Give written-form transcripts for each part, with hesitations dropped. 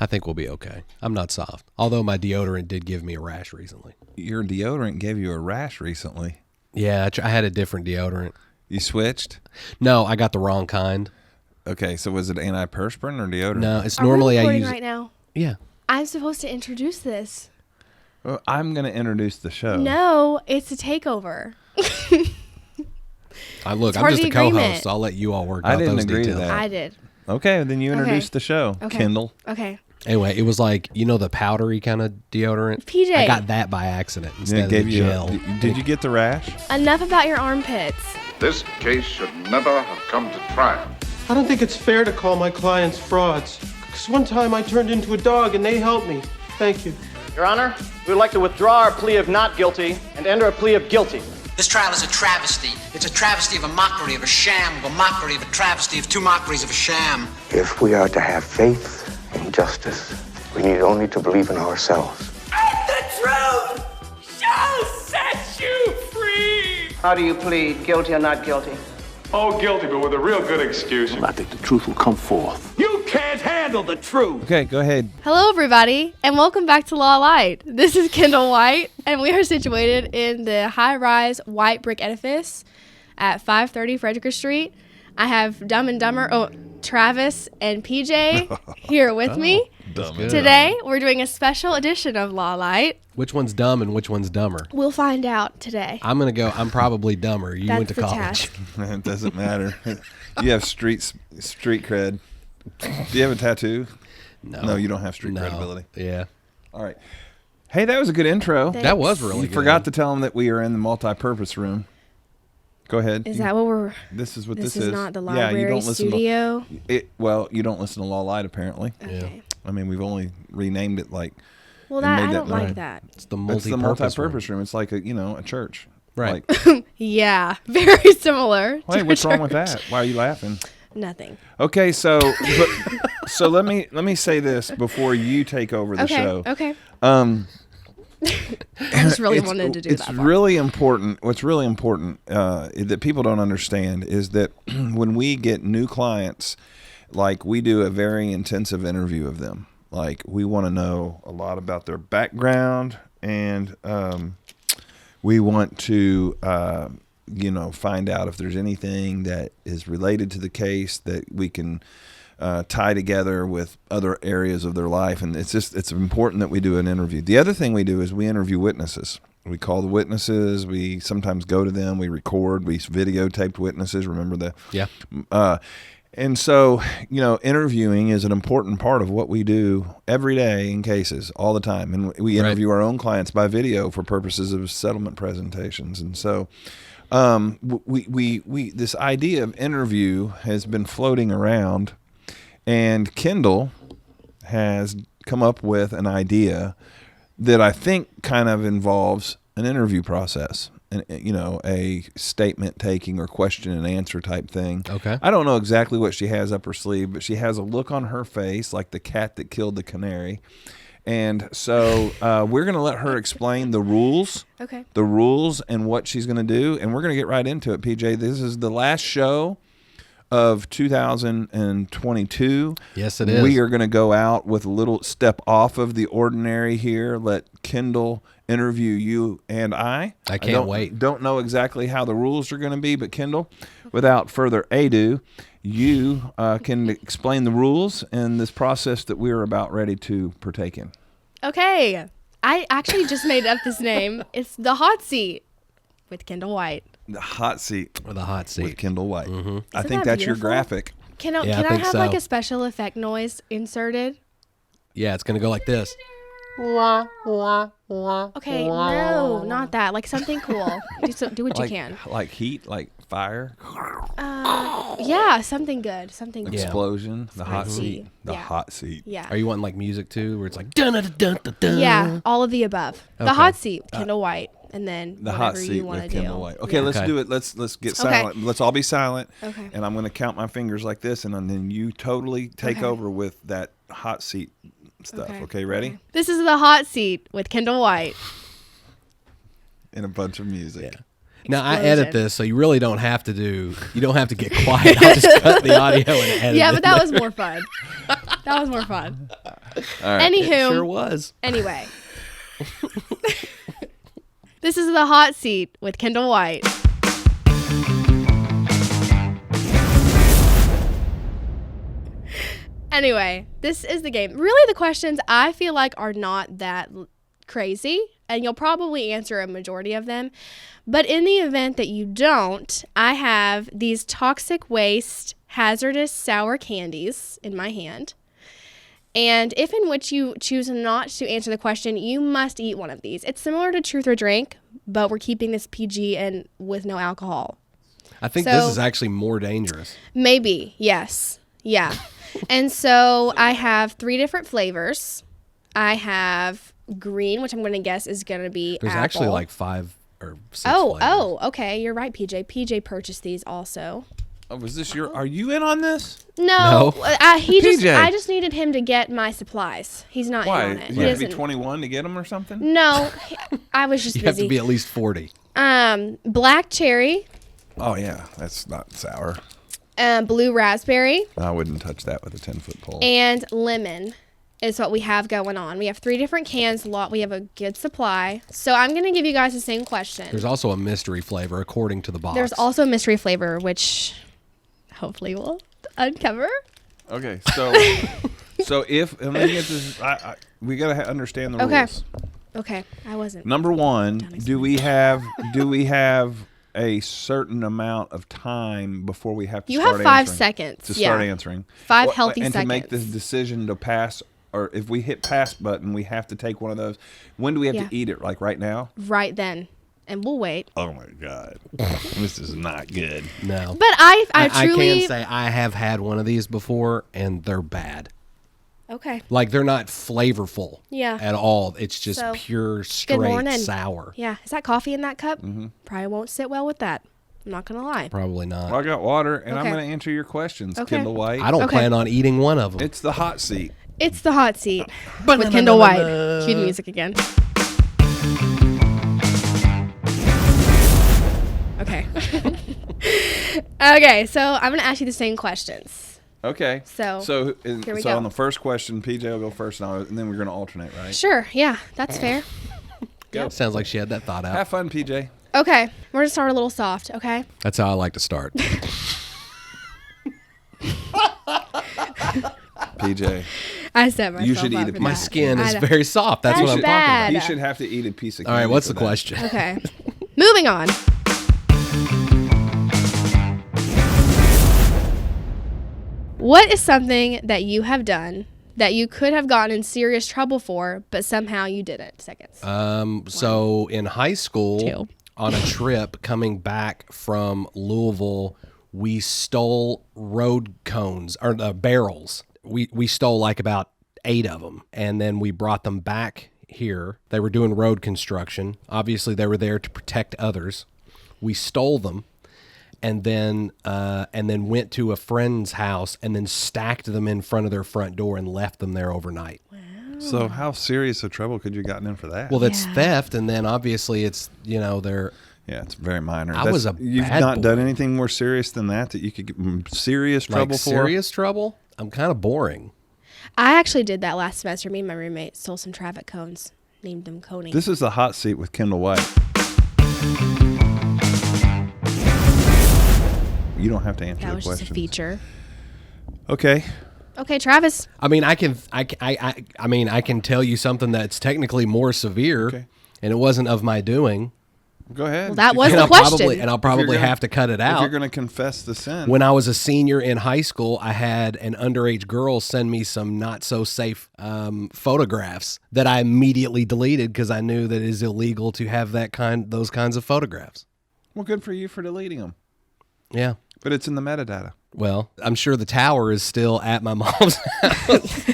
I think we'll be okay. I'm not soft. Although my deodorant did give me a rash recently. Your deodorant gave you a rash recently. Yeah, I had a different deodorant. You switched? No, I got the wrong kind. Okay, so was it antiperspirant or deodorant? No, it's Are normally we I recording use. right now? Yeah. I'm supposed to introduce this. Well, I'm going to introduce the show. No, it's a takeover. I'm just part of a the co-host. agreement. So I'll let you all work I out didn't those agree to details. that. I did. Okay, then you introduce the show, Okay. Kendall. Okay. Anyway, it was like, the powdery kind of deodorant. PJ. I got that by accident instead It of gave the you. gel. Did you get the rash? Enough about your armpits. This case should never have come to trial. I don't think it's fair to call my clients frauds. Because one time I turned into a dog and they helped me. Thank you. Your Honor, we would like to withdraw our plea of not guilty and enter a plea of guilty. This trial is a travesty. It's a travesty of a mockery of a sham, of a mockery of a travesty of two mockeries of a sham. If we are to have faith in justice, we need only to believe in ourselves. And the truth shall set you free! How do you plead, guilty or not guilty? Oh, guilty, but with a real good excuse. I think the truth will come forth. You can't handle the truth! Okay, go ahead. Hello, everybody, and welcome back to Law Light. This is Kendall White, and we are situated in the high-rise white brick edifice at 530 Frederick Street. I have Dumb and Dumber, Travis and P.J. here with me. Today, we're doing a special edition of Law Light. Which one's dumb and which one's dumber? We'll find out today. I'm probably dumber. You went to That's the college. task. It doesn't matter. You have street cred. Do you have a tattoo? No, you don't have street credibility. Yeah. All right. Hey, that was a good intro. Thanks. That was really You good. forgot to tell them that we are in the multi-purpose room. Go ahead. Is that what we're... This is what This this is not the library studio? Well, you don't listen to Law Light, apparently. Okay. I mean, we've only renamed it like... Well, and I made don't that like known. that. It's the It's the multi-purpose multi-purpose room. It's like a church. Right. Like, Yeah, very similar. hey, to what's a wrong with church. that? Why are you laughing? Nothing. Okay, so let me say this before you take over the show. Okay. I just really wanted to do that. It's really important. What's really important that people don't understand is that when we get new clients, like we do a very intensive interview of them. Like we want to know a lot about their background, and we want to find out if there's anything that is related to the case that we can tie together with other areas of their life. And it's important that we do an interview. The other thing we do is we interview witnesses. We call the witnesses. We sometimes go to them. We record. We videotaped witnesses. Remember that? Yeah. And so, interviewing is an important part of what we do every day in cases, all the time. And we interview our own clients by video for purposes of settlement presentations. And so, we this idea of interview has been floating around, and Kendall has come up with an idea that I think kind of involves an interview process. A statement taking or question and answer type thing. Okay. I don't know exactly what she has up her sleeve, but she has a look on her face like the cat that killed the canary. And so we're going to let her explain the rules. Okay. The rules and what she's going to do. And we're going to get right into it, PJ. This is the last show of 2022. Yes, it is. We are going to go out with a little step off of the ordinary here. Let Kendall interview you and I. I can't wait. Don't know exactly how the rules are going to be, but Kendall, without further ado, you can explain the rules and this process that we're about ready to partake in. Okay. I actually just made up this name. It's The Hot Seat with Kendall White. The hot seat. Or the hot seat. With Kendall White. Mm-hmm. I Isn't think that that's your beautiful? graphic. Can I think have so. like a special effect noise inserted? Yeah, it's going to go like this. Okay, no, not that. Like something cool. Do what you can. Like heat, like fire, Yeah, something good. Something good. explosion, the hot Spicy. seat. The Yeah. hot seat. Yeah. Are you wanting like music too, where it's like dun dun dun dun dun? Yeah, all of the above. The Okay. Hot Seat, Kendall White, and then The whatever hot you seat want to with do. Kendall White. Okay, Yeah. let's Okay. do it. Let's get Okay. silent. Let's all be silent. Okay. And I'm going to count my fingers like this, and then you totally take Okay. over with that hot seat stuff. Okay, ready? This is The Hot Seat with Kendall White. And a bunch of music. Yeah. Now I Explosion. edit this, so you really don't have to get quiet. I'll just cut the audio and edit Yeah, it. but that was more fun. That was more fun. right. Anywho, It sure was. Anyway, this is the hot seat with Kendall White. Anyway, this is the game. Really, the questions I feel like are not that crazy, and you'll probably answer a majority of them. But in the event that you don't, I have these toxic waste, hazardous sour candies in my hand. And if in which you choose not to answer the question, you must eat one of these. It's similar to Truth or Drink, but we're keeping this PG and with no alcohol. I think this is actually more dangerous. Maybe, yes. Yeah. And so I have 3 different flavors. I have green, which I'm going to guess is going to be There's apple. actually like 5 or 6 flavors. Oh, okay. You're right, PJ. PJ purchased these also. Oh, was this are you in on this? No. I PJ. just needed him to get my supplies. He's not Why? in on it. You have to be 21 to get them or something? No. I was just You busy. have to be at least 40. Black cherry. Oh, yeah. That's not sour. Blue raspberry. I wouldn't touch that with a 10-foot pole. And lemon is what we have going on. We have 3 different cans. We have a good supply. So I'm going to give you guys the same question. There's also a mystery flavor according to the box. There's also a mystery flavor, which hopefully we'll uncover. Okay, so if and let me get this, we gotta understand the rules. Okay, I wasn't. Number 1, do we have a certain amount of time before we have to You start have 5 answering? seconds. To start answering. 5 healthy and seconds. to make this decision to pass, or if we hit pass button, we have to take one of those. When do we have to eat it? Like right now? Right then. And we'll wait. Oh my God, this is not good. No. But I truly... I can say I have had one of these before, and they're bad. Okay. Like, they're not flavorful at all. It's just pure, straight sour. Yeah. Is that coffee in that cup? Mm-hmm. Probably won't sit well with that. I'm not going to lie. Probably not. Well, I got water, and I'm going to answer your questions, Kendall White. I don't plan on eating one of them. It's the hot seat. It's the hot seat with Kendall White. Cue the music again. Okay. Okay, so I'm going to ask you the same questions. Okay. So here we go. On the first question, PJ will go first, and then we're going to alternate, right? Sure. Yeah, that's fair. Go. Sounds like she had that thought out. Have fun, PJ. Okay, we're going to start a little soft, okay? That's how I like to start. PJ. I set myself You should up eat for My that. skin is very soft. That's what I'm talking bad. about. You should have to eat a piece of All candy. right, what's for the that. question? Okay. Moving on. What is something that you have done that you could have gotten in serious trouble for, but somehow you didn't? Seconds. So in high school, 2. on a trip coming back from Louisville, we stole road cones or barrels. We stole like about 8 of them, and then we brought them back here. They were doing road construction. Obviously, they were there to protect others. We stole them, and then went to a friend's house and then stacked them in front of their front door and left them there overnight. Wow. So how serious a trouble could you have gotten in for that? Well, that's theft, and then obviously it's they're. Yeah, it's very minor. You've not done anything more serious than that you could get serious trouble for? Serious trouble? I'm kind of boring. I actually did that last semester. Me and my roommate stole some traffic cones, named them Coney. This is the hot seat with Kendall White. You don't have to answer the that was questions. just a feature. Okay. Okay, Travis. I mean, I can tell you something that's technically more severe, and it wasn't of my doing. Go ahead. Well, that was the question. I'll probably have to cut it out. If you're going to confess the sin. When I was a senior in high school, I had an underage girl send me some not so safe photographs that I immediately deleted because I knew that it is illegal to have those kinds of photographs. Well, good for you for deleting them. Yeah. But it's in the metadata. Well, I'm sure the tower is still at my mom's house.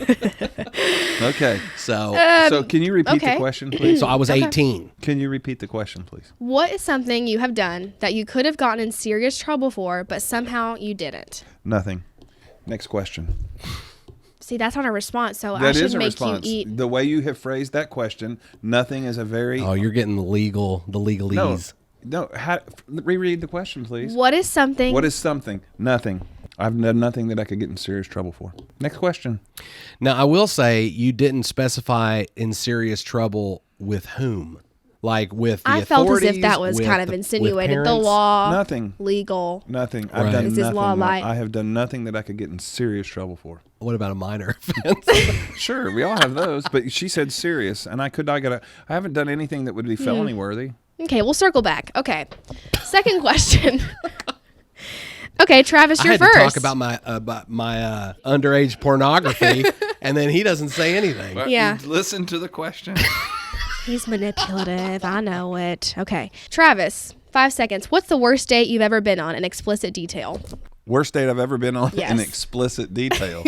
Okay. So can you repeat the question, please? So I was 18. Can you repeat the question, please? What is something you have done that you could have gotten in serious trouble for, but somehow you didn't? Nothing. Next question. See, that's not a response, so I That should is a make response. you eat. The way you have phrased that question, nothing is a very... Oh, you're getting the legalese. No. Reread the question, please. What is something? What is something? Nothing. I've done nothing that I could get in serious trouble for. Next question. Now, I will say you didn't specify in serious trouble with whom. Like with the I felt as if that authorities, was with kind of the- with insinuated. The parents? law, Nothing. legal. Nothing. Right. I've done Is this nothing. law light? I have done nothing that I could get in serious trouble for. What about a minor offense? Sure, we all have those, but she said serious, and I haven't done anything that would be felony worthy. Okay, we'll circle back. Okay. Second question. Okay, Travis, I you're had first. to talk about my underage pornography, and then he doesn't say anything. Yeah. Listen to the question. He's manipulative. I know it. Okay. Travis, 5 seconds. What's the worst date you've ever been on in explicit detail? Worst date I've ever been on Yes. in explicit detail.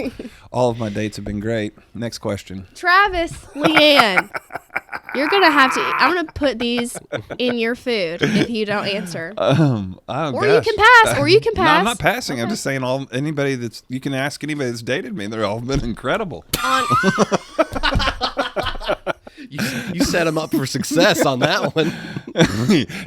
All of my dates have been great. Next question. Travis, Leanne, you're going to have to, I'm going to put these in your food if you don't answer. Oh, Or gosh. you can pass. No, I'm not passing. I'm just saying you can ask anybody that's dated me. They're all been incredible. You set him up for success on that one.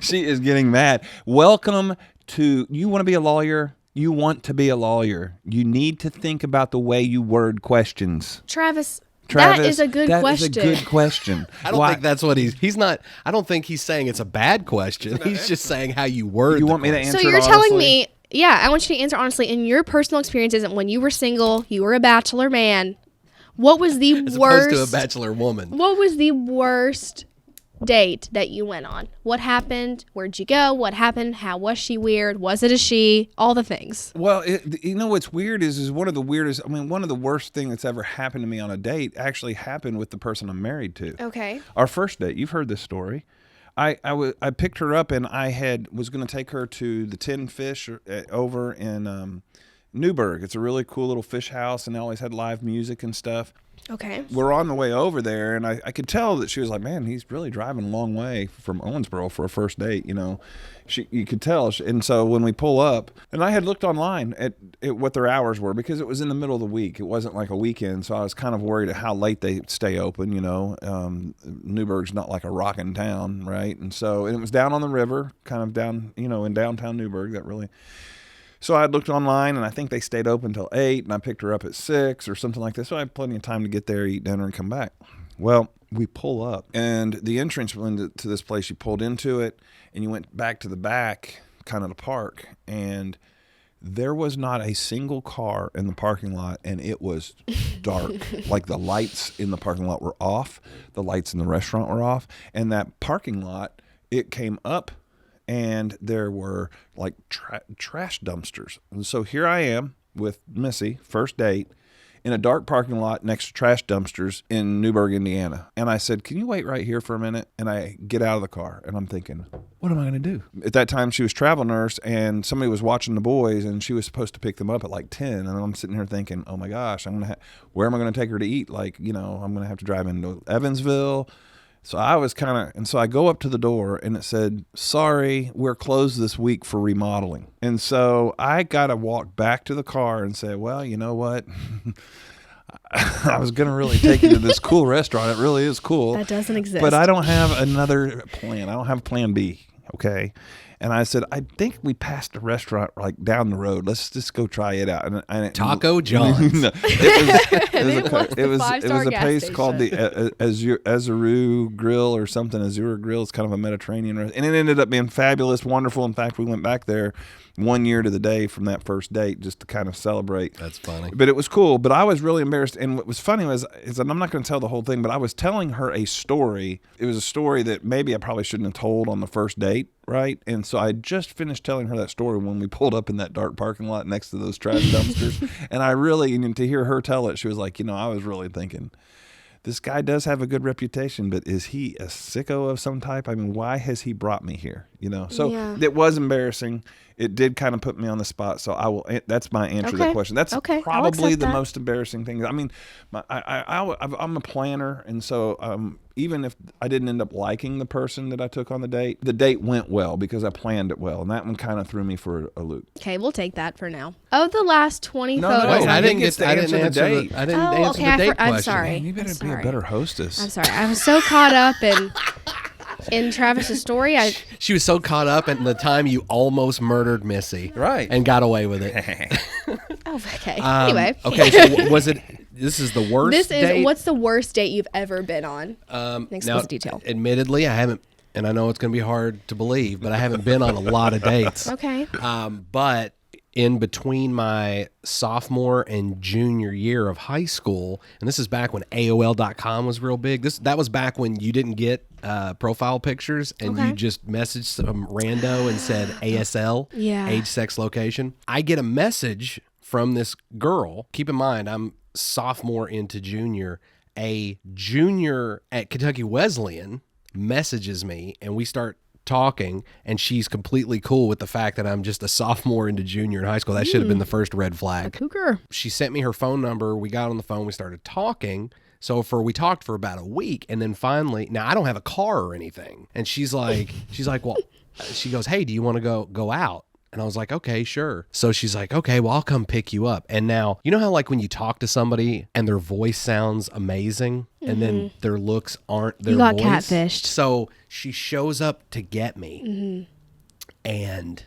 She is getting mad. Welcome to, you want to be a lawyer? You want to be a lawyer. You need to think about the way you word questions. Travis, that is a good that question. is a good question. I don't think that's what he's not. I don't think he's saying it's a bad question. He's just saying how you word. You the want me to question. answer So you're it telling honestly? me, yeah, I want you to answer honestly. In your personal experiences, when you were single, you were a bachelor man, what was the As worst? opposed to a bachelor woman. What was the worst date that you went on? What happened? Where'd you go? What happened? How was she weird? Was it a she? All the things. Well, what's weird is one of the weirdest. I mean, one of the worst thing that's ever happened to me on a date actually happened with the person I'm married to. Okay. Our first date. You've heard this story. I picked her up and was going to take her to the Tin Fish over in Newburgh. It's a really cool little fish house, and they always had live music and stuff. Okay. We're on the way over there, and I could tell that she was like, man, he's really driving a long way from Owensboro for a first date, you know. You could tell. And so when we pull up, and I had looked online at what their hours were because it was in the middle of the week. It wasn't like a weekend, so I was kind of worried at how late they stay open, you know. Newburgh's not like a rockin' town, right? And it was down on the river, kind of down, you know, in downtown Newburgh. That really... So I had looked online, and I think they stayed open until 8, and I picked her up at 6 or something like this. So I had plenty of time to get there, eat dinner, and come back. Well, we pull up, and the entrance to this place, you pulled into it, and you went back to the back, kind of the park, and there was not a single car in the parking lot, and it was dark. Like the lights in the parking lot were off, the lights in the restaurant were off, and that parking lot, it came up, and there were like trash dumpsters. And so here I am with Missy, first date, in a dark parking lot next to trash dumpsters in Newburgh, Indiana. And I said, can you wait right here for a minute? And I get out of the car, and I'm thinking, what am I going to do? At that time, she was travel nurse, and somebody was watching the boys, and she was supposed to pick them up at like 10. And I'm sitting here thinking, oh my gosh, where am I going to take her to eat? Like, you know, I'm going to have to drive into Evansville. So so I go up to the door, and it said, sorry, we're closed this week for remodeling. And so I got to walk back to the car and say, well, you know what? I was going to really take you to this cool restaurant. It really is cool. That doesn't exist. But I don't have another plan. I don't have plan B. Okay. And I said, I think we passed a restaurant like down the road. Let's just go try it out. And Taco John's. No, it was a place called the Azuru Grill or something. Azura Grill. It's kind of a Mediterranean restaurant. And it ended up being fabulous, wonderful. In fact, we went back there 1 year to the day from that first date just to kind of celebrate. That's funny. But it was cool. But I was really embarrassed. And what was funny is and I'm not going to tell the whole thing, but I was telling her a story. It was a story that maybe I probably shouldn't have told on the first date, right? And so I just finished telling her that story when we pulled up in that dark parking lot next to those trash dumpsters. And to hear her tell it, she was like, you know, I was really thinking, this guy does have a good reputation, but is he a sicko of some type? I mean, why has he brought me here? You know, so It was embarrassing. It did kind of put me on the spot. So that's my answer to that question. That's probably the most embarrassing thing. I mean, I'm a planner. And so even if I didn't end up liking the person that I took on the date went well because I planned it well. And that one kind of threw me for a loop. Okay, we'll take that for now. Of the last 20 photos. No, I didn't answer the date. I didn't answer the date question. I'm sorry. Man, you better be a better hostess. I'm sorry. I was so caught up in In Travis's story, She was so caught up in the time you almost murdered Missy. Right. And got away with it. Oh, okay. Anyway. Okay, so was it, this is the worst date? What's the worst date you've ever been on? Now, detail. admittedly, I haven't, and I know it's going to be hard to believe, but I haven't been on a lot of dates. Okay. But in between my sophomore and junior year of high school, and this is back when AOL.com was real big. That was back when you didn't get profile pictures and you just messaged some rando and said ASL, age, sex, location. I get a message from this girl. Keep in mind, I'm sophomore into junior. A junior at Kentucky Wesleyan messages me, and we start talking, and she's completely cool with the fact that I'm just a sophomore into junior in high school. That should have been the first red flag. A cougar. She sent me her phone number. We got on the phone. We started talking. We talked for about a week, and then finally, now I don't have a car or anything. And she's like, well, she goes, hey, do you want to go out? And I was like, okay, sure. So she's like, okay, well, I'll come pick you up. And now, you know how like when you talk to somebody and their voice sounds amazing and then their looks aren't their voice? You got catfished. So she shows up to get me and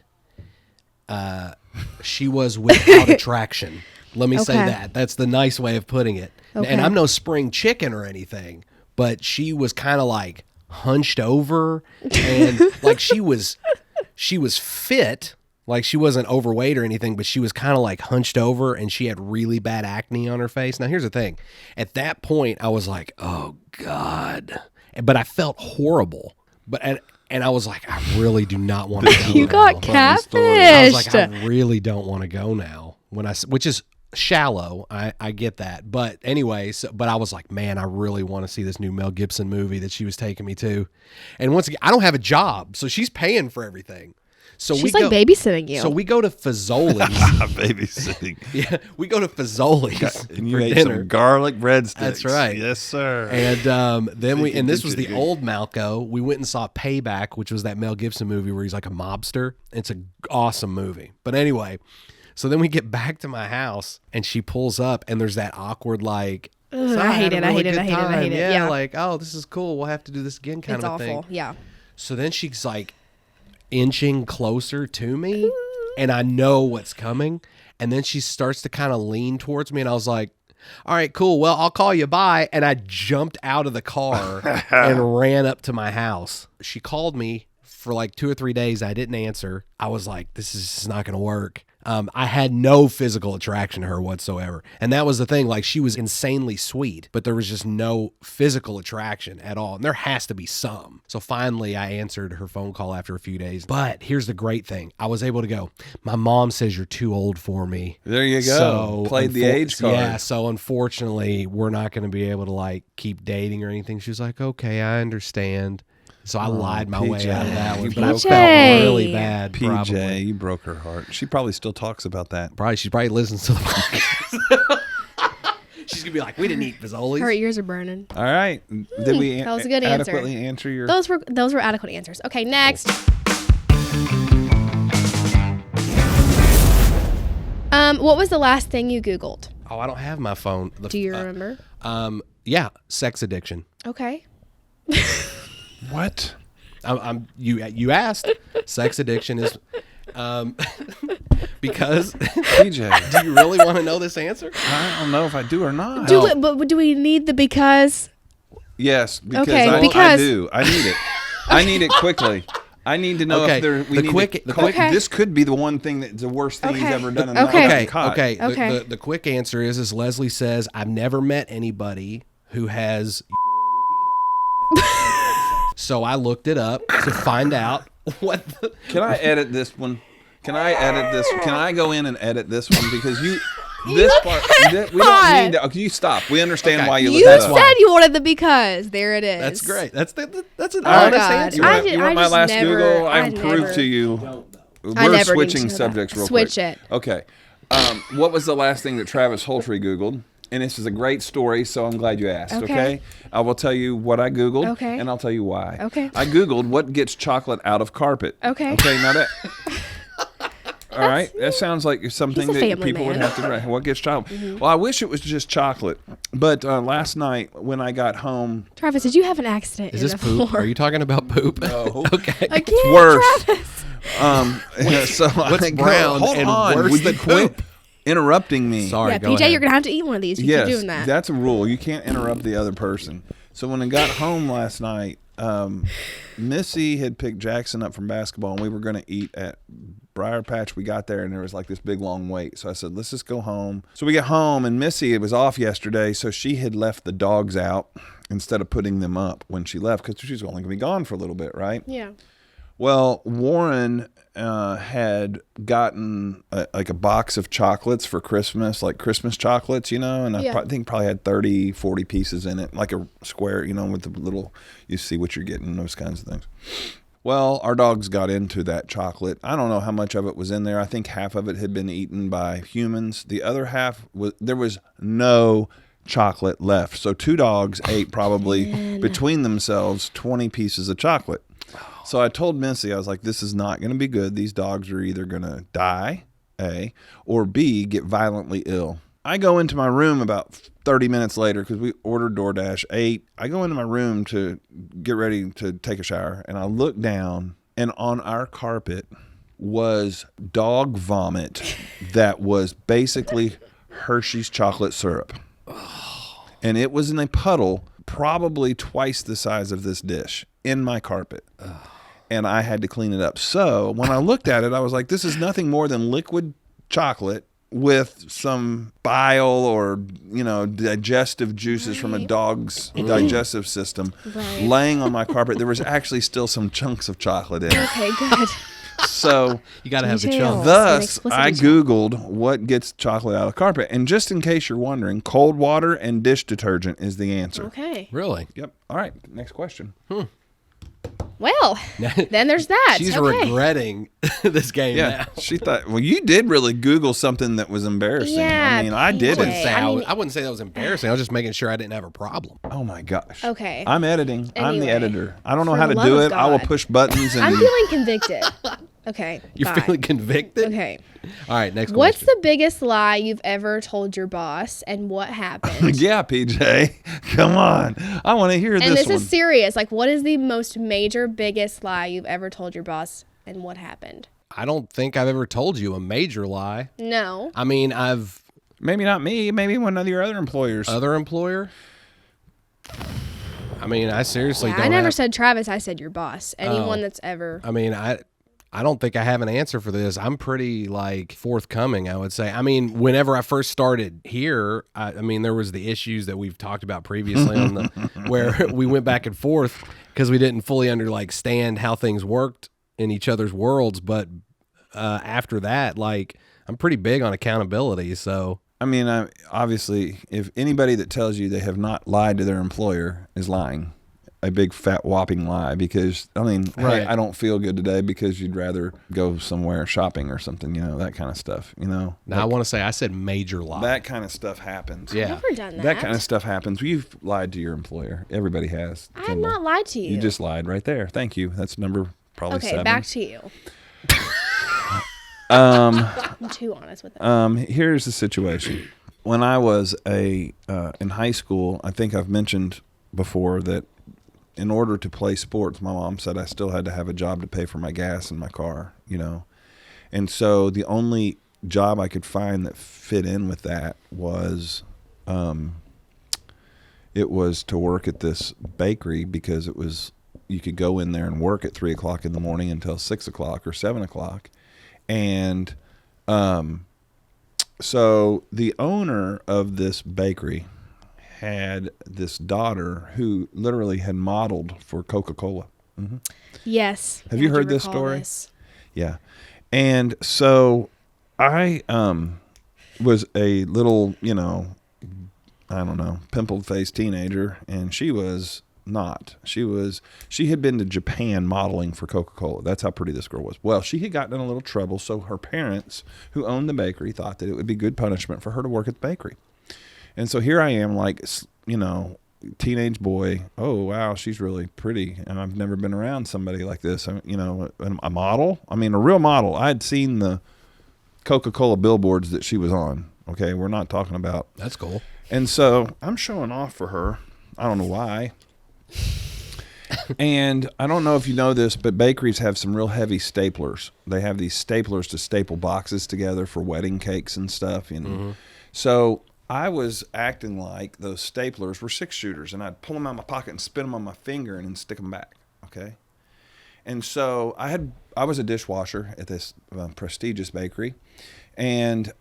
she was without attraction. Let me say that. That's the nice way of putting it. Okay. And I'm no spring chicken or anything, but she was kind of like hunched over and like she was fit. Like she wasn't overweight or anything, but she was kind of like hunched over and she had really bad acne on her face. Now, here's the thing. At that point, I was like, oh, God. But I felt horrible. And I was like, I really do not want to go You now. got catfished. I was like, I really don't want to go now. Which is shallow. I get that. But anyway, but I was like, man, I really want to see this new Mel Gibson movie that she was taking me to. And once again, I don't have a job, so she's paying for everything. So she's like babysitting you. So we go to Fazoli's. Babysitting. Yeah, we go to Fazoli's and you for ate dinner. some garlic breadsticks. That's right. Yes, sir. And then this was the old Malco. We went and saw Payback, which was that Mel Gibson movie where he's like a mobster. It's an awesome movie. But anyway, so then we get back to my house and she pulls up and there's that awkward like, I hate it. Yeah, like, oh, this is cool. We'll have to do this again kind of thing. It's awful. Yeah. So then she's like inching closer to me and I know what's coming. And then she starts to kind of lean towards me and I was like, all right, cool. Well, I'll call you. Bye. And I jumped out of the car and ran up to my house. She called me for like 2 or 3 days. I didn't answer. I was like, this is not going to work. I had no physical attraction to her whatsoever. And that was the thing. Like, she was insanely sweet, but there was just no physical attraction at all. And there has to be some. So finally, I answered her phone call after a few days. But here's the great thing. I was able to go, my mom says you're too old for me. There you go. So played the age card. Yeah, so unfortunately, we're not going to be able to, like, keep dating or anything. She was like, okay, I understand. So I lied my way out of that one, but I felt really bad. PJ, probably. you broke her heart. She probably still talks about that. She probably listens to the podcast. She's gonna be like, "We didn't eat Fazoli's." Her ears are burning. All right, did we that was a good adequately answer your? Those were adequate answers. Okay, next. What was the last thing you Googled? Oh, I don't have my phone. Do you remember? Yeah, sex addiction. Okay. What? You asked. Sex addiction is because PJ. Do you really want to know this answer? I don't know if I do or not. But do we need the because? Yes, because okay, I do. I need it. I need it quickly. I need to know if there. This could be the one thing that's the worst thing he's ever done in life. Okay. The quick answer is Leslie says, I've never met anybody who has. So I looked it up to find out what. Can I edit this one? Can I edit this? Can I go in and edit this one because you. This part, we don't need to. Okay, you stop. We understand why you looked that up. You said you wanted the because. There it is. That's great. That's an honest answer. You want my last Google? I can prove to you. We're switching subjects real quick. Switch it. Okay. What was the last thing that Travis Holtree Googled? And this is a great story, so I'm glad you asked, okay? I will tell you what I Googled, and I'll tell you why. Okay. I Googled what gets chocolate out of carpet. Okay. Okay, now that... All right, that sounds like something He's a that family people would man. have to. What gets chocolate? Well, I wish it was just chocolate. But last night when I got home, Travis, did you have an accident? Is in this the poop? floor? Are you talking about poop? No. Okay. Again, it's worse. Travis. So What's I go, brown hold and on, worse would you than quit poop? interrupting me? Sorry, Yeah, go PJ, ahead. you're gonna have to eat one of these. You keep doing that. That's a rule. You can't interrupt the other person. So when I got home last night, Missy had picked Jackson up from basketball, and we were going to eat at Briar Patch. We got there, and there was like this big long wait. So I said, let's just go home. So we get home, and Missy, it was off yesterday, so she had left the dogs out instead of putting them up when she left because she's only going to be gone for a little bit, right? Yeah. Well, Warren had gotten like a box of chocolates for Christmas, like Christmas chocolates, and I think probably had 30, 40 pieces in it, like a square, with the little, you see what you're getting, those kinds of things. Well, our dogs got into that chocolate. I don't know how much of it was in there. I think half of it had been eaten by humans. The other half, there was no chocolate left. So 2 dogs ate probably between themselves 20 pieces of chocolate. So I told Missy, I was like, this is not going to be good. These dogs are either going to die, A, or B, get violently ill. I go into my room about 30 minutes later because we ordered DoorDash, ate. I go into my room to get ready to take a shower, and I look down, and on our carpet was dog vomit that was basically Hershey's chocolate syrup. And it was in a puddle probably twice the size of this dish in my carpet. And I had to clean it up. So when I looked at it, I was like, this is nothing more than liquid chocolate with some bile or, digestive juices from a dog's digestive system laying on my carpet. There was actually still some chunks of chocolate in it. Okay, good. So you got to have the chunks. Thus, I Googled what gets chocolate out of carpet. And just in case you're wondering, cold water and dish detergent is the answer. Okay. Really? Yep. All right. Next question. Well, then there's that. She's okay. regretting this game Yeah. now. She thought, well, you did really Google something that was embarrassing. Yeah, I mean, I didn't. I wouldn't say that was embarrassing. I was just making sure I didn't have a problem. Oh, my gosh. Okay. I'm editing. I'm the Anyway, editor. I don't know for how the to love do of it. I will God. push buttons. And I'm feeling convicted. Okay. You're bye. feeling convicted? Okay. All right, next What's question. the biggest lie you've ever told your boss, and what happened? Yeah, PJ. Come on. I want to hear And this this one. is serious. Like, what is the most major, biggest lie you've ever told your boss, and what happened? I don't think I've ever told you a major lie. No. I mean, I've... Maybe not me. Maybe one of your other employers. Other employer? I mean, I seriously don't I never have... said Travis. I said your boss. Anyone that's ever... I mean, I don't think I have an answer for this. I'm pretty forthcoming, I would say. I mean, whenever I first started here, I mean, there was the issues that we've talked about previously on the where we went back and forth because we didn't fully understand how things worked in each other's worlds. But after that, I'm pretty big on accountability. So I mean, obviously, if anybody that tells you they have not lied to their employer is lying. A big fat whopping lie because, I mean, right. Hey, I don't feel good today because you'd rather go somewhere shopping or something, that kind of stuff, Now, I want to say I said major lie. That kind of stuff happens. Yeah. I've never done that. That kind of stuff happens. You've lied to your employer. Everybody has. I have not lied to you. You just lied right there. Thank you. That's number probably 7. Okay, back to you. I'm too honest with it. Here's the situation. When I was in high school, I think I've mentioned before that in order to play sports, my mom said I still had to have a job to pay for my gas in my car, And so the only job I could find that fit in with that was it was to work at this bakery because you could go in there and work at 3 o'clock in the morning until 6 o'clock or 7 o'clock. And so the owner of this bakery had this daughter who literally had modeled for Coca-Cola. Mm-hmm. Yes. Have you heard this story? Yeah. And so I was a little, I don't know, pimple-faced teenager, and she was not. She had been to Japan modeling for Coca-Cola. That's how pretty this girl was. Well, she had gotten in a little trouble, so her parents, who owned the bakery, thought that it would be good punishment for her to work at the bakery. And so here I am, teenage boy. Oh, wow, she's really pretty. And I've never been around somebody like this. A model. I mean, a real model. I had seen the Coca-Cola billboards that she was on. Okay, we're not talking about. That's cool. And so I'm showing off for her. I don't know why. And I don't know if you know this, but bakeries have some real heavy staplers. They have these staplers to staple boxes together for wedding cakes and stuff. You know. Mm-hmm. So I was acting like those staplers were 6-shooters, and I'd pull them out of my pocket and spin them on my finger and then stick them back. Okay. And so I was a dishwasher at this prestigious bakery, and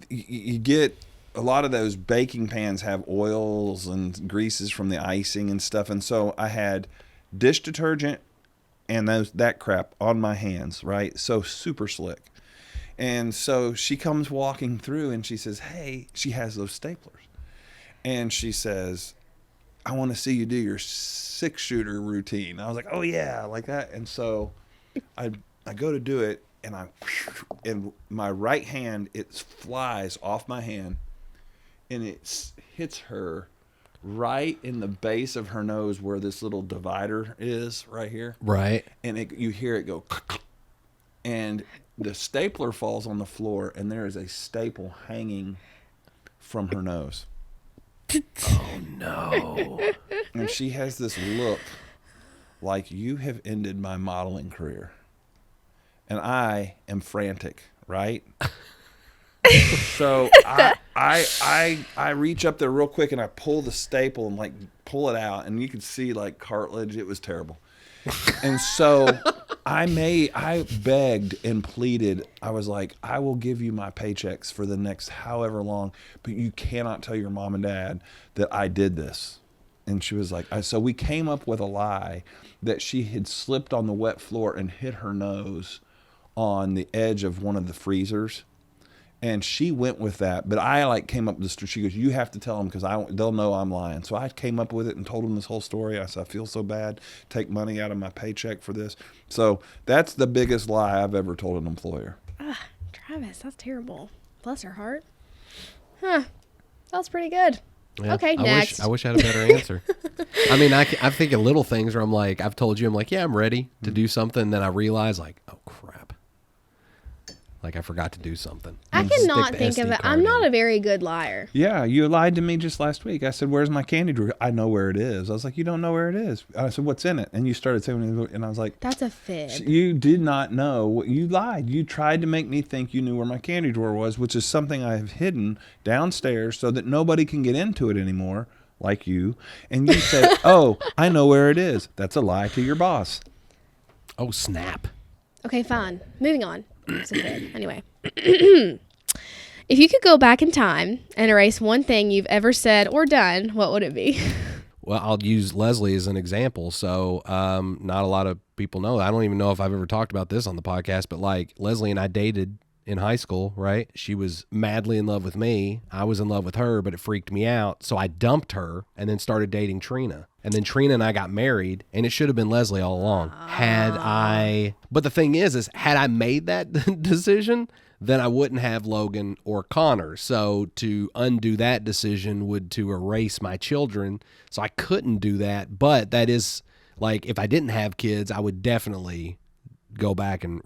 you get a lot of those baking pans have oils and greases from the icing and stuff. And so I had dish detergent and that crap on my hands, right? So super slick. And so she comes walking through and she says, hey, she has those staplers. And she says, I want to see you do your 6-shooter routine. I was like, oh yeah, like that. And so I go to do it, and my right hand, it flies off my hand, and it hits her right in the base of her nose where this little divider is right here. Right. And you hear it go, and the stapler falls on the floor, and there is a staple hanging from her nose. Oh, no. And she has this look like, you have ended my modeling career. And I am frantic, right? So I reach up there real quick and I pull the staple and like pull it out, and you could see like cartilage. It was terrible. And so I begged and pleaded. I was like, I will give you my paychecks for the next however long, but you cannot tell your mom and dad that I did this. And she was like, so we came up with a lie that she had slipped on the wet floor and hit her nose on the edge of one of the freezers. And she went with that, but I like came up with this. She goes, "You have to tell them because they'll know I'm lying." So I came up with it and told them this whole story. I said, "I feel so bad. Take money out of my paycheck for this." So that's the biggest lie I've ever told an employer. Travis, that's terrible. Bless her heart. Huh? That's pretty good. Yeah, okay, next. I wish I had a better answer. I mean, I think of little things where I'm like, I've told you, I'm like, yeah, I'm ready to do something. Then I realize, like, oh crap. Like I forgot to do something. I cannot think of it. I'm not a very good liar. Yeah, you lied to me just last week. I said, "Where's my candy drawer?" I know where it is. I was like, "You don't know where it is." I said, "What's in it?" And you started saying, and I was like, "That's a fib." You did not know. You lied. You tried to make me think you knew where my candy drawer was, which is something I have hidden downstairs so that nobody can get into it anymore, like you. And you said, "Oh, I know where it is." That's a lie to your boss. Oh, snap. Okay, fine. Moving on. It's a fib. Anyway. If you could go back in time and erase one thing you've ever said or done, what would it be? Well, I'll use Leslie as an example. So not a lot of people know. I don't even know if I've ever talked about this on the podcast, but like Leslie and I dated in high school, right? She was madly in love with me. I was in love with her, but it freaked me out. So I dumped her and then started dating Trina. And then Trina and I got married, and it should have been Leslie all along. But the thing is had I made that decision, then I wouldn't have Logan or Connor. So to undo that decision would to erase my children. So I couldn't do that. But that is like, if I didn't have kids, I would definitely go back and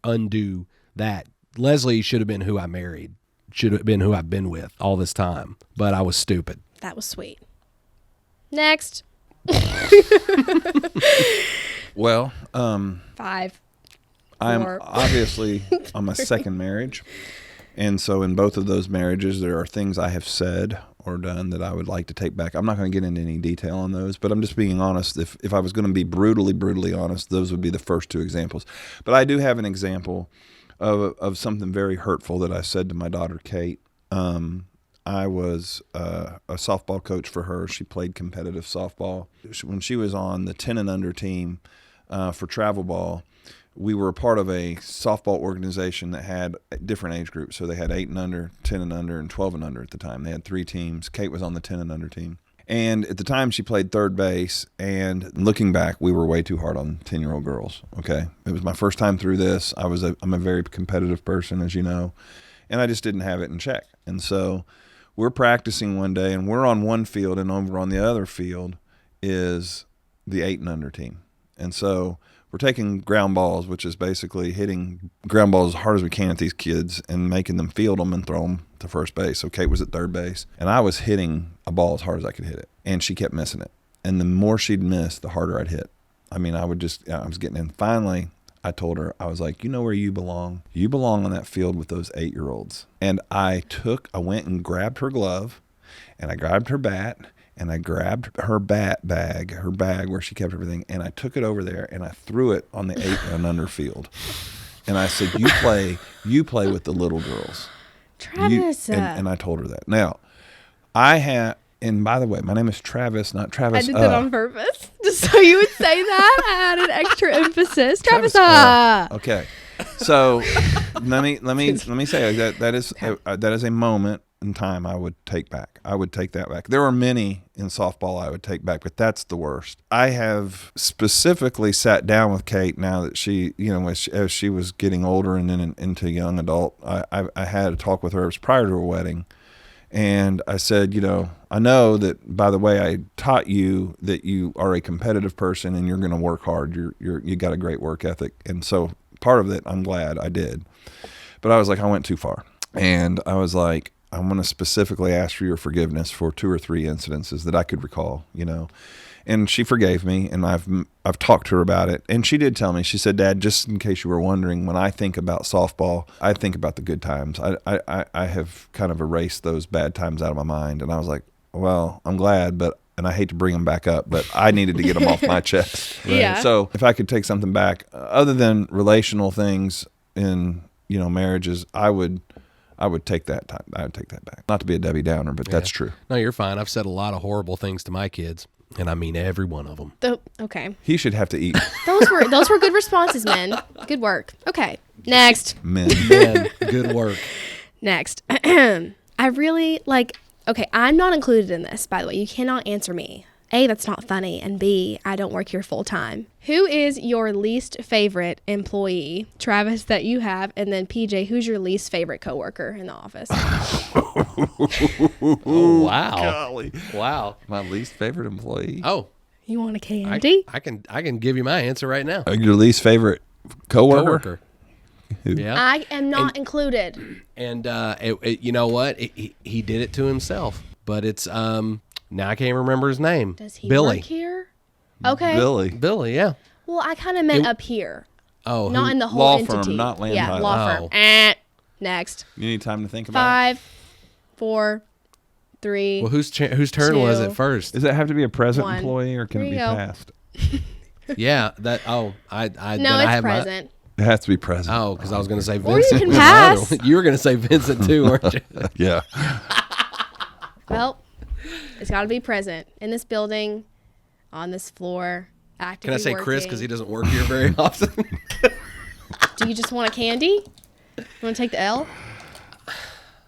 undo that. Leslie should have been who I married, should have been who I've been with all this time. But I was stupid. That was sweet. Next. Well, 5. I'm 4. obviously on my second marriage. And so in both of those marriages, there are things I have said or done that I would like to take back. I'm not going to get into any detail on those, but I'm just being honest. If I was going to be brutally honest, those would be the first 2 examples. But I do have an example of something very hurtful that I said to my daughter, Kate. I was a softball coach for her. She played competitive softball. When she was on the 10 and under team for travel ball, we were a part of a softball organization that had different age groups. So they had 8 and under, 10 and under, and 12 and under at the time. They had 3 teams. Kate was on the 10 and under team. And at the time, she played third base. And looking back, we were way too hard on 10-year-old girls. Okay, it was my first time through this. I'm a very competitive person, as you know, and I just didn't have it in check. And so we're practicing one day, and we're on one field, and over on the other field is the 8 and under team. And so we're taking ground balls, which is basically hitting ground balls as hard as we can at these kids and making them field them and throw them to first base. So Kate was at third base, and I was hitting a ball as hard as I could hit it, and she kept missing it. And the more she'd miss, the harder I'd hit. I mean, I was getting in. Finally, I told her, I was like, you know where you belong? You belong on that field with those 8-year-olds. And I went and grabbed her glove, and I grabbed her bat, and I grabbed her bag where she kept everything, and I took it over there, and I threw it on the 8 and under field. And I said, you play with the little girls. Travis. And I told her that. Now, and by the way, my name is Travis, not Travis. I did that on purpose, just so you would say that. I added extra emphasis. Travis. Okay, so let me say that is a moment in time I would take back. I would take that back. There were many in softball I would take back, but that's the worst. I have specifically sat down with Kate now that she, as she was getting older and then into young adult. I had a talk with her. It was prior to her wedding. And I said, I know that, by the way, I taught you that you are a competitive person and you're going to work hard. You got a great work ethic. And so part of it, I'm glad I did. But I was like, I went too far. And I was like, I'm going to specifically ask for your forgiveness for 2 or 3 incidences that I could recall, And she forgave me, and I've talked to her about it. And she did tell me, she said, Dad, just in case you were wondering, when I think about softball, I think about the good times. I have kind of erased those bad times out of my mind. And I was like, well, I'm glad, and I hate to bring them back up, but I needed to get them off my chest. Right? Yeah. So if I could take something back, other than relational things in, marriages, I would take that time. I would take that back. Not to be a Debbie Downer, but that's true. No, you're fine. I've said a lot of horrible things to my kids. And I mean every one of them. Okay. He should have to eat. Those were good responses, men. Good work. Okay. Next. Men. Good work. Next. I really okay, I'm not included in this, by the way. You cannot answer me. A, that's not funny. And B, I don't work here full time. Who is your least favorite employee, Travis, that you have? And then PJ, who's your least favorite coworker in the office? Oh, wow. Golly. Wow. My least favorite employee. Oh. You want a candy? I can give you my answer right now. Your least favorite coworker? Who? Yeah. I am not included. And you know what? He did it to himself. But it's now I can't remember his name. Does he Billy. work here? Okay. Billy, yeah. Well, I kind of meant up here. Oh, not in the whole law entity. firm, not land yeah, title. law firm. Next. You need time to think about 5, 4, 3. Well, whose turn was it first? Does that have to be a present 1. employee or can There it be you go. past? Yeah, that. Oh, I. No, then it's present. It has to be present. Oh, because I was going to say Or you Vincent. can was pass. the other one. You were going to say Vincent too, weren't you? Yeah. Well, it's got to be present in this building, on this floor, actively Can I say working. Chris because he doesn't work here very often? Do you just want a candy? You want to take the L?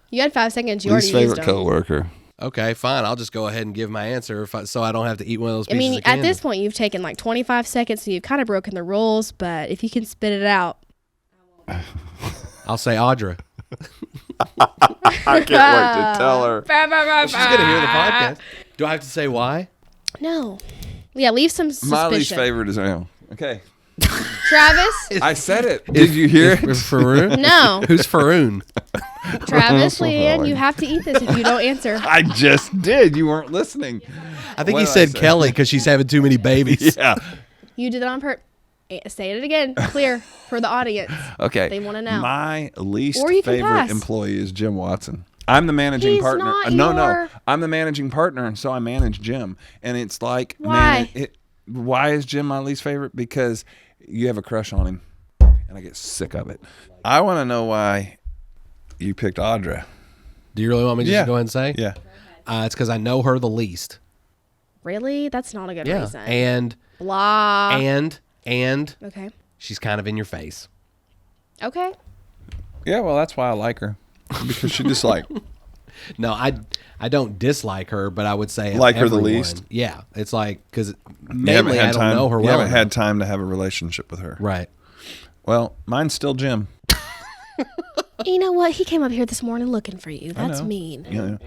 You had 5 seconds. You Least already used favorite them. coworker. Okay, fine. I'll just go ahead and give my answer so I don't have to eat one of those I pieces mean, of candy. at this point, you've taken like 25 seconds, so you've kind of broken the rules. But if you can spit it out. I'll say Audra. I can't wait to tell her. She's going to hear the podcast. Do I have to say why? No. Yeah, leave some suspicion. My least favorite is okay. Travis? I said it. Did you hear it? Faroon? No. Who's Faroon? Travis, Leanne, you have to eat this if you don't answer. I just did. You weren't listening. I think What he did I said say? Kelly because she's having too many babies. Yeah. You did it on purpose. Say it again, clear for the audience. Okay. They want to know. My least Or you can favorite pass. employee is Jim Watson. I'm the managing He's partner. not No, your- I'm the managing partner, and so I manage Jim. And it's like, Why? man, why is Jim my least favorite? Because you have a crush on him, and I get sick of it. I want to know why you picked Audra. Do you really want me to Yeah. just go ahead and say? Yeah. It's because I know her the least. Really? That's not a good Yeah. reason. And Blah. and Okay. she's kind of in your face. Okay. Yeah, well, that's why I like her. Because she just like... No, I don't dislike her, but I would say Like her the everyone- least? Yeah, it's like because you haven't mainly had I don't time, know her you well haven't enough. had time to have a relationship with her. Right. Well, mine's still Jim. You know what? He came up here this morning looking for you. I That's know. mean. You know,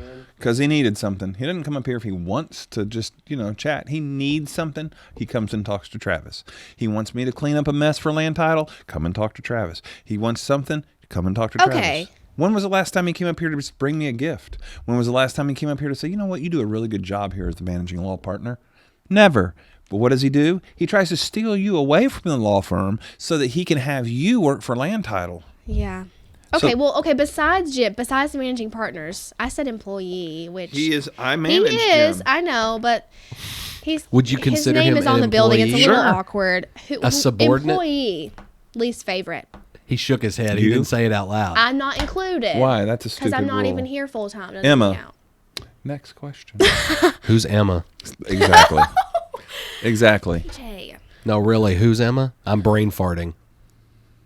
Because he needed something. He doesn't come up here if he wants to just, chat. He needs something. He comes and talks to Travis. He wants me to clean up a mess for land title. Come and talk to Travis. He wants something. Come and talk to Travis. Okay. When was the last time he came up here to just bring me a gift? When was the last time he came up here to say, you know what, you do a really good job here as the managing law partner? Never. But what does he do? He tries to steal you away from the law firm so that he can have you work for land title. Yeah. Okay, besides Jim, besides the managing partners, I said employee, which I manage Jim. I know, but Would you consider his name him is an on the building. It's a employee? little Sure. awkward. A subordinate? Employee, least favorite. He shook his head. He didn't say it out loud. I'm not included. Why? That's a stupid Because I'm not rule. even here full time. Emma. Next question. Who's Emma? Exactly. Exactly. Jay. No, really, who's Emma? I'm brain farting.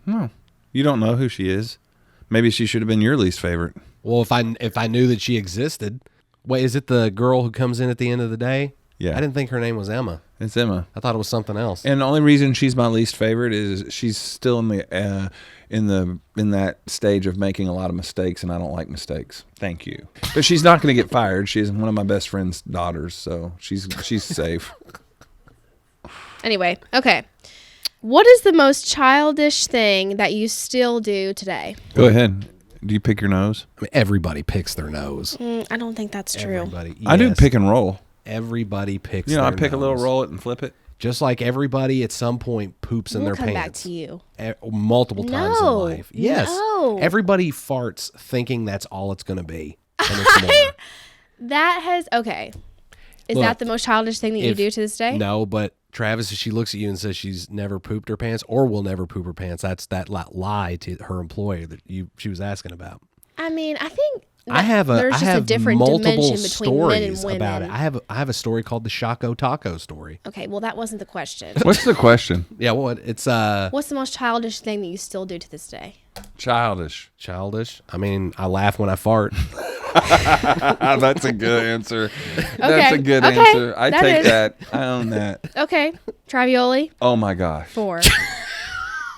No. You don't know who she is. Maybe she should have been your least favorite. Well, if I knew that she existed. Wait, is it the girl who comes in at the end of the day? Yeah. I didn't think her name was Emma. It's Emma. I thought it was something else. And the only reason she's my least favorite is she's still in that stage of making a lot of mistakes, and I don't like mistakes. Thank you. But she's not going to get fired. She's one of my best friend's daughters, so she's safe. Anyway, okay. What is the most childish thing that you still do today? Go ahead. Do you pick your nose? I mean, everybody picks their nose. I don't think that's true. Everybody. I do yes. pick and roll. Everybody picks I their pick a little, nose. roll it, and flip it. Just like everybody at some point poops in We'll their come pants. back to you. Multiple times in No. life. Yes. No. Everybody farts thinking that's all it's going to be. And it's more. That has, okay. Is Look, that the most childish thing that you do to this day? No, but Travis, if she looks at you and says she's never pooped her pants or will never poop her pants, that's that lie to her employer that she was asking about. I mean, I think I there's just have a different multiple dimension between men and stories women. about it. I have a story called the Shaco Taco story. Okay, well, that wasn't the question. What's the question? Yeah, what? It's What's the most childish thing that you still do to this day? Childish. Childish. I mean, I laugh when I fart. That's a good answer. That's a good answer. I take that. I own that. Okay, Travioli. Oh my gosh. 4.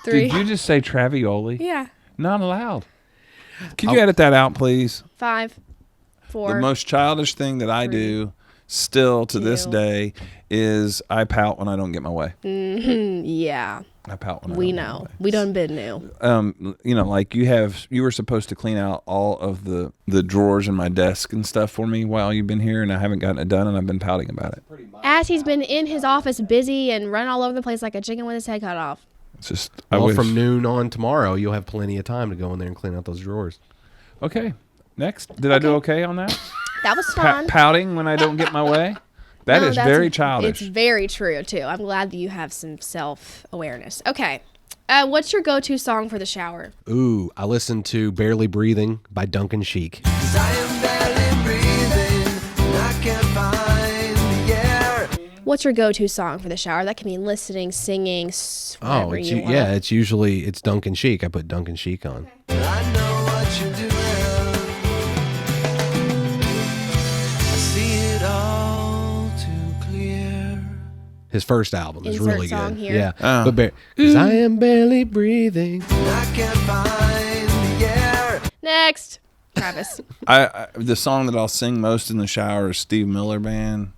3. Did you just say Travioli? Yeah. Not allowed. Can you edit that out, please? 5. 4. The most childish thing that I do still to this 2. day is I pout when I don't get my way. Yeah. I pout when We I don't know. get my way. We done been new. Like you were supposed to clean out all of the drawers in my desk and stuff for me while you've been here, and I haven't gotten it done, and I've been pouting about it. As he's been in his office busy and run all over the place like a chicken with his head cut off. It's just Well, from noon on tomorrow, you'll have plenty of time to go in there and clean out those drawers. Okay. Next. Did I do okay on that? That was fun. Pouting when I don't get my way? That is very childish. It's very true, too. I'm glad that you have some self-awareness. Okay. What's your go-to song for the shower? Ooh, I listen to Barely Breathing by Duncan Sheik. What's your go-to song for the shower? That can mean listening, singing, whatever you want. It's usually Duncan Sheik. I put Duncan Sheik on. Okay. I know what you're doing. I see it all too clear. His first album is Insert really song good. here. Yeah, but because I am barely breathing. I can't find the air. Next, Travis. The song that I'll sing most in the shower is Steve Miller Band.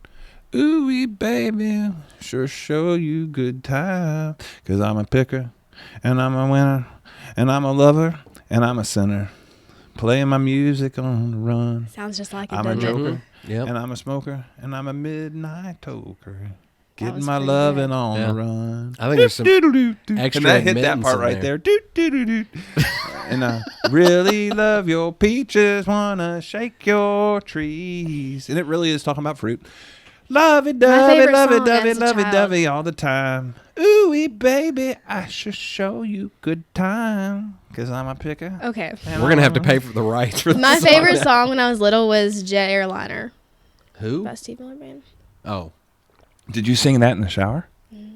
Ooh, baby, sure show you good time. 'Cause I'm a picker, and I'm a winner, and I'm a lover, and I'm a sinner. Playing my music on the run. Sounds just like it, I'm a doesn't it? joker, Yep. and I'm a smoker, and I'm a midnight toker. Getting was my pretty loving good. on the run. I think there's some extra Can I hit that admittance part in right there. there? And I really love your peaches, wanna shake your trees. And it really is talking about fruit. Lovey-dovey, favorite song lovey-dovey, as a child. lovey-dovey all the time. Ooh-wee, baby, I should show you good time. 'Cause I'm a picker. Okay. We're going to have to pay for the rights for this My song. favorite song when I was little was Jet Airliner Who? by Steve Miller Band. Oh. Did you sing that in the shower?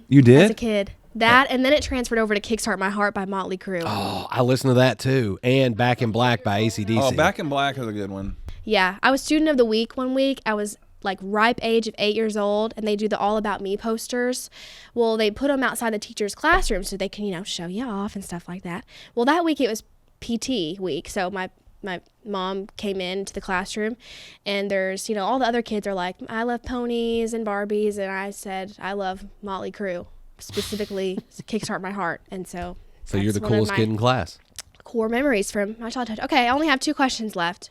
You did? As a kid. That, and then it transferred over to Kickstart My Heart by Motley Crue. Oh, I listened to that too. And Back in Black by AC/DC. Oh, Back in Black is a good one. Yeah. I was Student of the Week one week. I was like ripe age of 8 years old, and they do the All About Me posters. Well, they put them outside the teacher's classroom so they can, show you off and stuff like that. Well, that week it was PT week, so my my mom came into the classroom, and there's, all the other kids are like, I love ponies and Barbies, and I said, I love Motley Crue, specifically Kickstart My Heart. And so you're the coolest kid in class. Core memories from my childhood. Okay, I only have 2 questions left.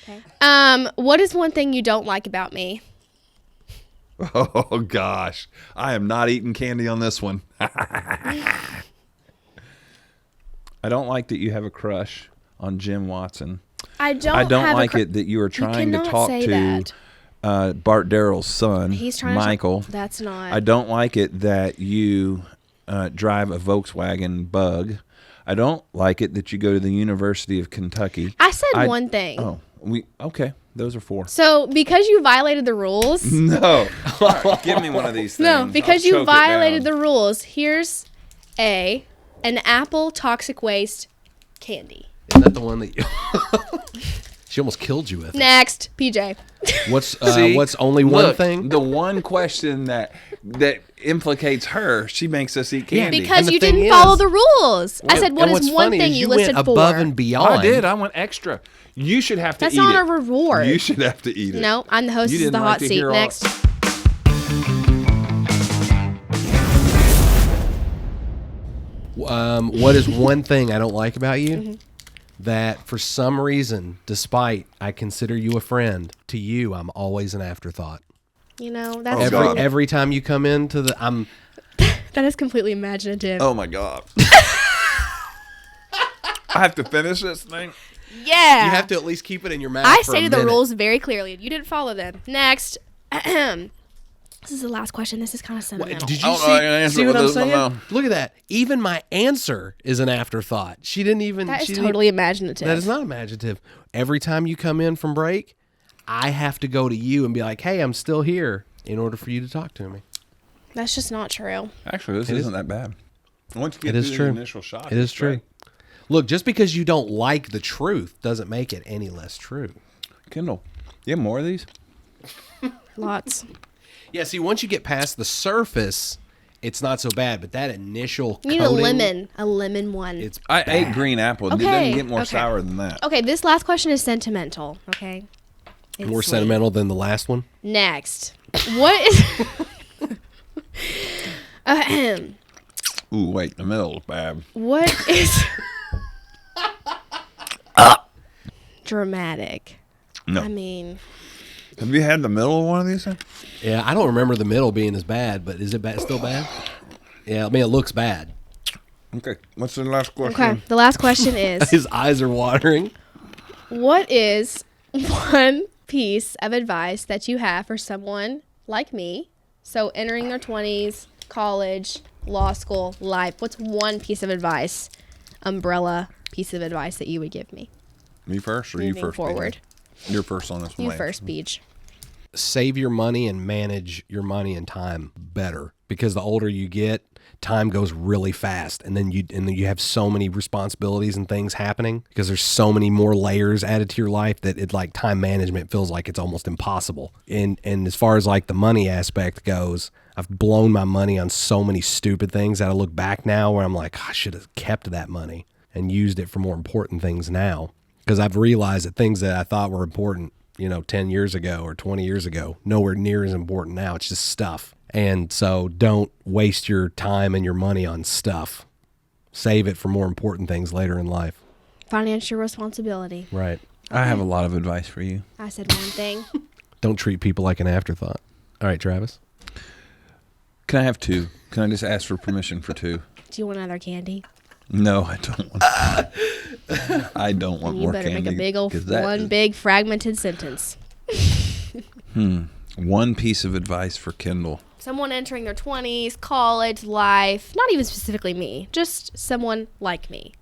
Okay. What is one thing you don't like about me? Oh, gosh. I am not eating candy on this one. I don't like that you have a crush on Jim Watson. I don't like it that you are trying to talk to Bart Darrell's son, Michael. That's not. I don't like it that you drive a Volkswagen Bug. I don't like it that you go to the University of Kentucky. I said one thing. Oh, okay. Those are 4. So because you violated the rules. No. Right, give me one of these things. No, because you violated the rules. Here's an apple toxic waste candy. Is that the one that you... She almost killed you with it. Next, PJ. What's only one thing? The one question that implicates her, she makes us eat candy. Yeah, because you didn't follow the rules. I said, what is one thing you listed went for? Above and beyond. I did. I went extra. You should have to eat it. That's not a reward. You should have to eat it. No, I'm the hostess of the hot seat. Next. What is one thing I don't like about you? Mm-hmm. That for some reason, despite I consider you a friend, to you I'm always an afterthought. That's every time you come into the that is completely imaginative. Oh my God. I have to finish this thing. Yeah. You have to at least keep it in your mouth. I stated the rules very clearly, and you didn't follow them. Next. This is the last question. This is kind of sentimental. Did you see what I'm saying? Look at that. Even my answer is an afterthought. She didn't even... That is totally imaginative. That is not imaginative. Every time you come in from break, I have to go to you and be like, hey, I'm still here, in order for you to talk to me. That's just not true. Actually, this isn't that bad. Once you get through the initial shot, it is true. Look, just because you don't like the truth doesn't make it any less true. Kendall, you have more of these? Lots. Yeah, see, once you get past the surface, it's not so bad. But that initial You need a lemon one. I ate green apple. It doesn't get more sour than that. Okay, this last question is sentimental, okay? It's more sentimental than the last one? Next. What is... Ooh, wait, the middle is bad. What is... dramatic? No. I mean... Have you had the middle of one of these things? Yeah, I don't remember the middle being as bad, but is it still bad? Yeah, I mean, it looks bad. Okay, what's the last question? Okay, the last question is... His eyes are watering. What is one piece of advice that you have for someone like me, so entering their 20s, college, law school, life? What's one piece of advice, umbrella piece of advice that you would give me? Me first or you first? Forward. You're first on this one. You first, Beach. Save your money and manage your money and time better, because the older you get, time goes really fast, and then you have so many responsibilities and things happening because there's so many more layers added to your life that it like time management feels like it's almost impossible. And as far as like the money aspect goes, I've blown my money on so many stupid things that I look back now where I'm like, I should have kept that money and used it for more important things now, because I've realized that things that I thought were important 10 years ago or 20 years ago, nowhere near as important now. It's just stuff. And so don't waste your time and your money on stuff. Save it for more important things later in life. Financial responsibility. Right. I have a lot of advice for you. I said one thing. Don't treat people like an afterthought. All right, Travis. Can I have 2? Can I just ask for permission for 2? Do you want another candy? No, I don't want. I don't want more candy. You better make a big old big fragmented sentence. One piece of advice for Kendall. Someone entering their 20s, college, life. Not even specifically me. Just someone like me.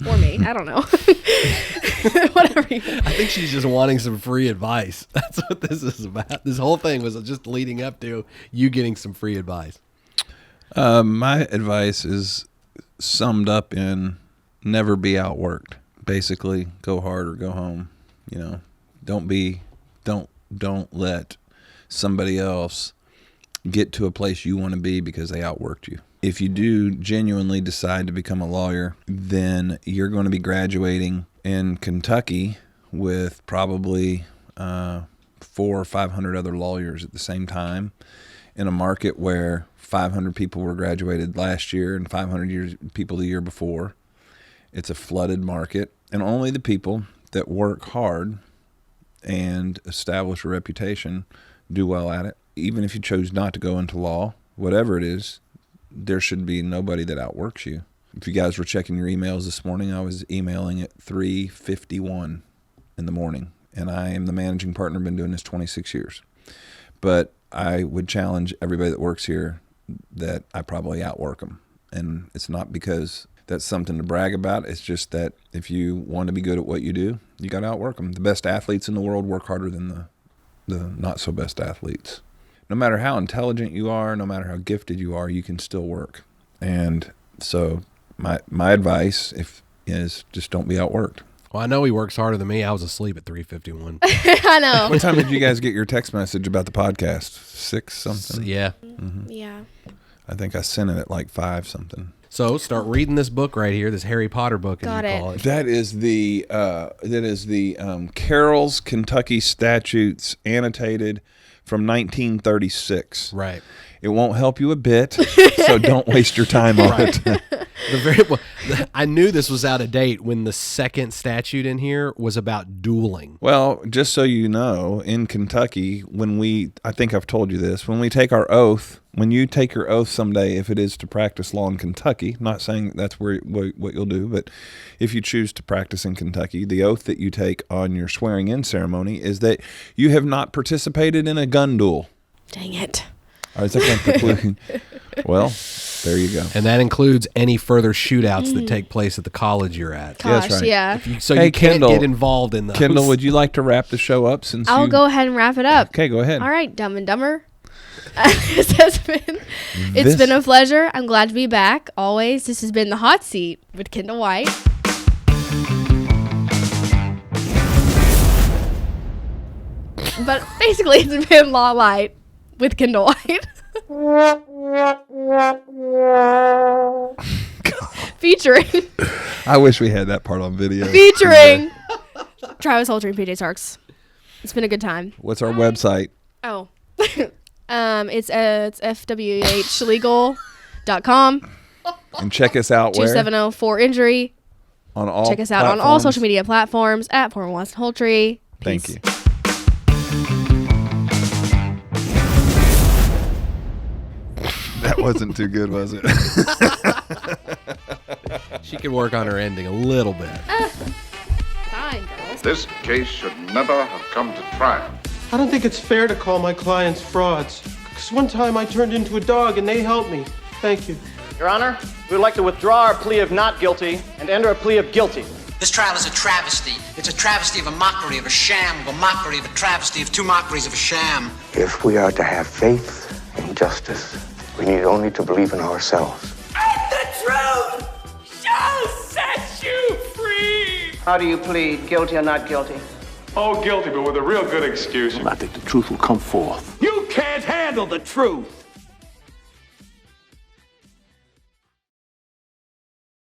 Or me. I don't know. Whatever you want. I think she's just wanting some free advice. That's what this is about. This whole thing was just leading up to you getting some free advice. My advice is summed up in never be outworked. Basically, go hard or go home. Don't let somebody else get to a place you want to be because they outworked you. if you do genuinely decide to become a lawyer, then you're going to be graduating in Kentucky with probably 400 or 500 other lawyers at the same time in a market where 500 people were graduated last year and 500 people the year before. It's a flooded market, and only the people that work hard and establish a reputation do well at it. Even if you chose not to go into law, whatever it is, there should be nobody that outworks you. If you guys were checking your emails this morning, I was emailing at 3:51 in the morning, and I am the managing partner, been doing this 26 years. But I would challenge everybody that works here that I probably outwork them. And it's not because that's something to brag about. It's just that if you want to be good at what you do, you got to outwork them. The best athletes in the world work harder than the not so best athletes. No matter how intelligent you are, no matter how gifted you are, you can still work. And so my advice is just don't be outworked. Well, I know he works harder than me. I was asleep at 3:51. I know. What time did you guys get your text message about the podcast? 6 something? Yeah. Mm-hmm. Yeah. I think I sent it at like 5 something. So start reading this book right here, this Harry Potter book, as you call it. That is the Carroll's Kentucky Statutes annotated from 1936. Right. It won't help you a bit, so don't waste your time on it. I knew this was out of date when the second statute in here was about dueling. Well, just so you know, in Kentucky, I think I've told you this, when we take our oath, when you take your oath someday, if it is to practice law in Kentucky, not saying that's what you'll do, but if you choose to practice in Kentucky, the oath that you take on your swearing-in ceremony is that you have not participated in a gun duel. Dang it. Is that going to preclude? Well, there you go. And that includes any further shootouts that take place at the college you're at. Gosh, that's right. yeah. You can't Kendall, get involved in those. Kendall, would you like to wrap the show up? I'll go ahead and wrap it up. Okay, go ahead. All right, Dumb and Dumber. It's been a pleasure. I'm glad to be back. Always. This has been The Hot Seat with Kendall White. But basically, it's been Law Lite with Kendall White. Featuring. I wish we had that part on video. Featuring Travis and P.J. It's been a good time. What's our website? Oh. It's fwhlegal.com. And check us out where? 270-4-INJURY. On all Check us out on all social media platforms at Former West Holtree. Thank you. That wasn't too good, was it? She could work on her ending a little bit. Fine, girls. This case should never have come to trial. I don't think it's fair to call my clients frauds. Because one time I turned into a dog and they helped me. Thank you. Your Honor, we would like to withdraw our plea of not guilty and enter a plea of guilty. This trial is a travesty. It's a travesty of a mockery, of a sham, of a mockery, of a travesty, of two mockeries of a sham. If we are to have faith in justice, we need only to believe in ourselves. And the truth shall set you free! How do you plead, guilty or not guilty? Oh, guilty, but with a real good excuse. I think the truth will come forth. You can't handle the truth!